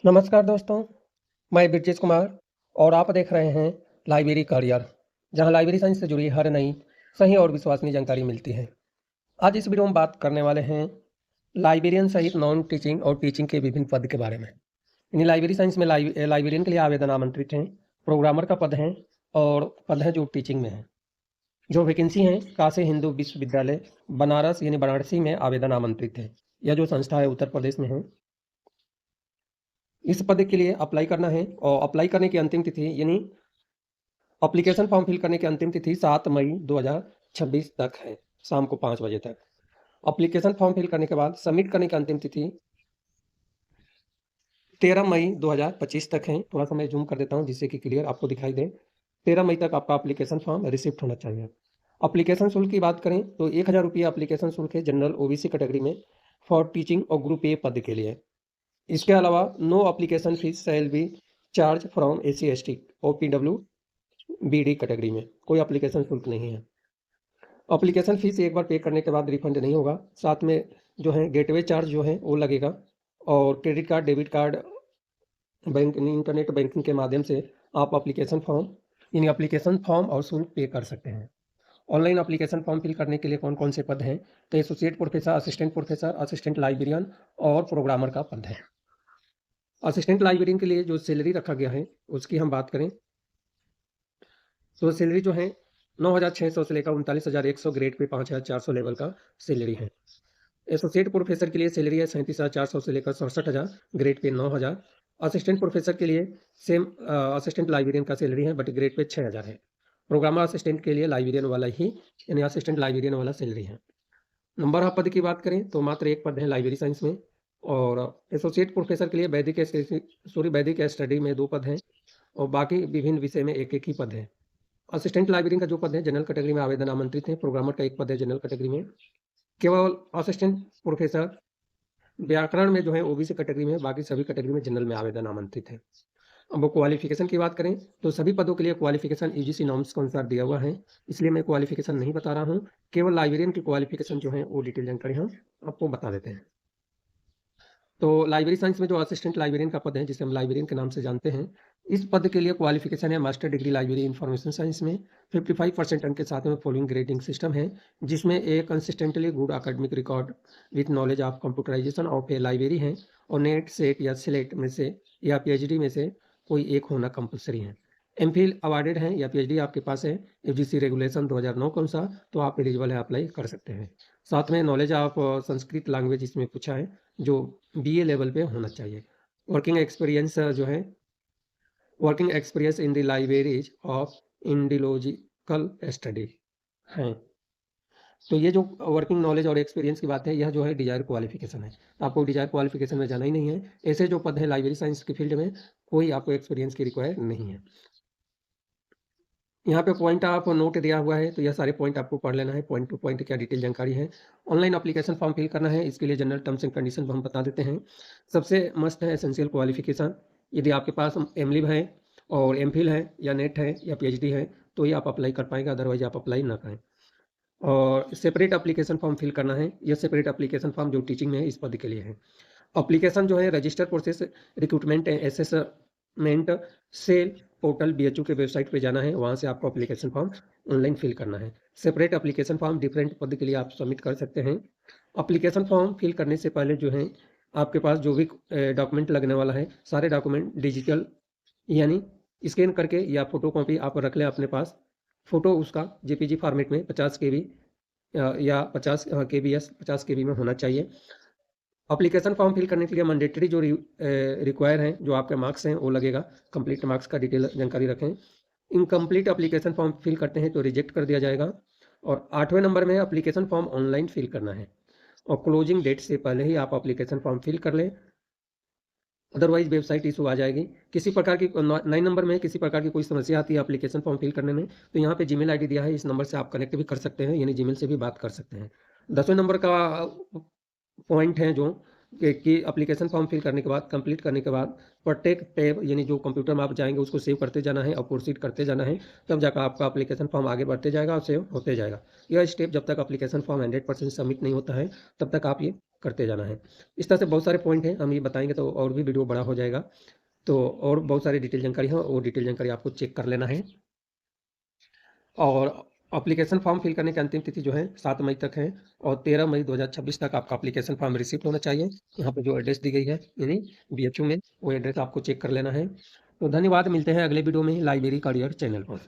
नमस्कार दोस्तों, मैं ब्रजेश कुमार और आप देख रहे हैं लाइब्रेरी करियर, जहां लाइब्रेरी साइंस से जुड़ी हर नई, सही और विश्वसनीय जानकारी मिलती है। आज इस वीडियो में बात करने वाले हैं लाइब्रेरियन सहित नॉन टीचिंग और टीचिंग के विभिन्न पद के बारे में। यानी लाइब्रेरी साइंस में लाइब्रेरियन के लिए आवेदन आमंत्रित हैं, प्रोग्रामर का पद है और पद है जो टीचिंग में है। जो वैकेंसी है काशी हिंदू विश्वविद्यालय बनारस यानी वाराणसी में आवेदन आमंत्रित है। यह जो संस्था है उत्तर प्रदेश में है। इस पद के लिए अप्लाई करना है और अप्लाई करने की अंतिम तिथि यानी एप्लीकेशन फॉर्म फिल करने की अंतिम तिथि 7 मई 2026 तक है, शाम को 5 बजे तक। एप्लीकेशन फॉर्म फिल करने के बाद सबमिट करने की अंतिम तिथि 13 मई 2025 तक है। थोड़ा सा मैं जूम कर देता हूँ जिससे कि क्लियर आपको दिखाई दे। 13 मई तक आपका एप्लीकेशन फॉर्म रिसिप्ट होना चाहिए। एप्लीकेशन शुल्क की बात करें तो 1000 रुपये एप्लीकेशन शुल्क है जनरल ओबीसी कैटेगरी में फॉर टीचिंग और ग्रुप ए पद के लिए। इसके अलावा no application fee shall be charge from SC/ST और PWBD कैटेगरी में कोई एप्लीकेशन शुल्क नहीं है। एप्लीकेशन फीस एक बार पे करने के बाद रिफंड नहीं होगा। साथ में जो है गेटवे चार्ज जो है वो लगेगा और credit card, debit card, bank internet banking के माध्यम से आप एप्लीकेशन फॉर्म और शुल्क पे कर सकते हैं। ऑनलाइन एप्लीकेशन फॉर्म फिल करने के लिए कौन कौन से पद हैं तो एसोसिएट प्रोफेसर, असिस्टेंट लाइब्रेरियन और प्रोग्रामर का पद है। असिस्टेंट लाइब्रेरियन के लिए जो सैलरी रखा गया है उसकी हम बात करें तो सैलरी जो है 9,600 से लेकर 39,100 ग्रेड पे 5,400 लेवल का सैलरी है। एसोसिएट प्रोफेसर के लिए सैलरी है 37,400 से लेकर 67,000 ग्रेड पे 9,000। असिस्टेंट प्रोफेसर के लिए सेम असिस्टेंट लाइब्रेरियन का सैलरी है बट ग्रेड पे 6,000 है। प्रोग्रामर असिस्टेंट के लिए लाइब्रेरियन वाला ही यानी असिस्टेंट लाइब्रेरियन वाला सैलरी है। नंबर ऑफ पद की बात करें तो मात्र एक पद है लाइब्रेरी साइंस में और एसोसिएट प्रोफेसर के लिए वैदिक स्टडी में 2 पद हैं और बाकी विभिन्न विषय में एक-एक ही पद है। असिस्टेंट लाइब्रेरियन का जो पद है जनरल कैटेगरी में आवेदन आमंत्रित है। प्रोग्रामर का एक पद है जनरल कैटेगरी में। केवल असिस्टेंट प्रोफेसर व्याकरण में जो है ओबीसी कैटेगरी में, बाकी सभी कैटेगरी में जनरल में आवेदन आमंत्रित है। अब क्वालिफिकेशन की बात करें तो सभी पदों के लिए क्वालिफिकेशन यूजीसी नॉर्म्स के अनुसार दिया हुआ है, इसलिए मैं क्वालिफिकेशन नहीं बता रहा हूँ। केवल लाइब्रेरियन की क्वालिफिकेशन जो है वो डिटेल जानकारी हम आपको बता देते हैं। तो लाइब्रेरी साइंस में जो असिस्टेंट लाइब्रेरियन का पद है जिसे हम लाइब्रेरियन के नाम से जानते हैं, इस पद के लिए क्वालिफिकेशन है master degree library information science में 55% अंक के साथ में फॉलोइंग ग्रेडिंग सिस्टम है जिसमें a consistently good academic record with knowledge of computerisation of a library है और नेट सेट या सिलेक्ट में से या PhD में से कोई एक होना कंपलसरी है। एमफिल अवार्डेड है या PhD आपके पास है UGC रेगुलेशन 2009 के अनुसार तो आप एलिजिबल है, अप्लाई कर सकते हैं। साथ में नॉलेज ऑफ संस्कृत लैंग्वेज इसमें पूछा है जो BA लेवल पे होना चाहिए। वर्किंग एक्सपीरियंस जो है working experience in the libraries of Indological study है। तो ये जो वर्किंग नॉलेज और एक्सपीरियंस की बात है यह जो है डिजायर क्वालिफिकेशन है। तो आपको डिजायर क्वालिफिकेशन में जाना ही नहीं है। ऐसे जो पद है लाइब्रेरी साइंस की फील्ड में कोई आपको एक्सपीरियंस की रिक्वायर नहीं है। यहाँ पे पॉइंट ऑफ नोट दिया हुआ है तो यह सारे पॉइंट आपको पढ़ लेना है, पॉइंट टू पॉइंट क्या डिटेल जानकारी है। ऑनलाइन एप्लीकेशन फॉर्म फिल करना है, इसके लिए जनरल टर्म्स एंड कंडीशन हम बता देते हैं। सबसे मस्ट है एसेंशियल क्वालिफिकेशन, यदि आपके पास एमलिब है और एमफिल है या नेट है या PhD है तो ही आप अप्लाई कर पाएंगे, अदरवाइज आप अप्लाई ना करें। और सेपरेट एप्लीकेशन फॉर्म फिल करना है, यह सेपरेट एप्लीकेशन फॉर्म जो टीचिंग में है इस पद के लिए है। एप्लीकेशन जो है register process recruitment assessment cell portal BHU के वेबसाइट पे जाना है, वहाँ से आपको एप्लीकेशन फॉर्म ऑनलाइन फिल करना है। सेपरेट एप्लीकेशन फॉर्म डिफरेंट पद के लिए आप सबमिट कर सकते हैं। एप्लीकेशन फॉर्म फिल करने से पहले जो है आपके पास जो भी डॉक्यूमेंट लगने वाला है सारे डॉक्यूमेंट डिजिटल यानी स्कैन करके या फोटो कॉपी आप रख लें अपने पास। फोटो उसका JPG फॉर्मेट में 50 KB या 50 KBS 50 KB में होना चाहिए। एप्लीकेशन फॉर्म फिल करने के लिए मैंडेटरी जो रिक्वायर हैं जो आपके मार्क्स हैं वो लगेगा। कंप्लीट मार्क्स का डिटेल जानकारी रखें। इनकम्प्लीट एप्लीकेशन फॉर्म फिल करते हैं तो रिजेक्ट कर दिया जाएगा। और 8वें नंबर में एप्लीकेशन फॉर्म ऑनलाइन फिल करना है और क्लोजिंग डेट से पहले ही आप एप्लीकेशन फॉर्म फिल कर लें, अदरवाइज वेबसाइट इशू आ जाएगी। किसी प्रकार की 9 नंबर में किसी प्रकार की कोई समस्या आती है एप्लीकेशन फॉर्म फिल करने में तो यहाँ पे जीमेल ID दिया है, इस नंबर से आप कनेक्ट भी कर सकते हैं, यानी जीमेल से भी बात कर सकते हैं। 10वें नंबर का पॉइंट है जो कि एप्लीकेशन फॉर्म फिल करने के बाद, कंप्लीट करने के बाद प्रत्येक टैब यानी जो कंप्यूटर में आप जाएँगे उसको सेव करते जाना है और प्रोसीड करते जाना है, तब जाकर आपका एप्लीकेशन फॉर्म आगे बढ़ते जाएगा और सेव होते जाएगा। यह स्टेप जब तक एप्लीकेशन फॉर्म 100% सबमिट नहीं होता है, तब तक आप ये करते जाना है। इस तरह से बहुत सारे पॉइंट हैं, हम ये बताएँगे तो और भी वीडियो बड़ा हो जाएगा। तो और बहुत सारी डिटेल जानकारी है, वो डिटेल जानकारी आपको चेक कर लेना है। और एप्लीकेशन फॉर्म फिल करने की अंतिम तिथि जो है 7 मई तक है और 13 मई 2026 तक आपका एप्लीकेशन फॉर्म रिसीव होना चाहिए। यहाँ पे जो एड्रेस दी गई है यानी बीएचयू में, वो एड्रेस आपको चेक कर लेना है। तो धन्यवाद, मिलते हैं अगले वीडियो में लाइब्रेरी करियर चैनल पर।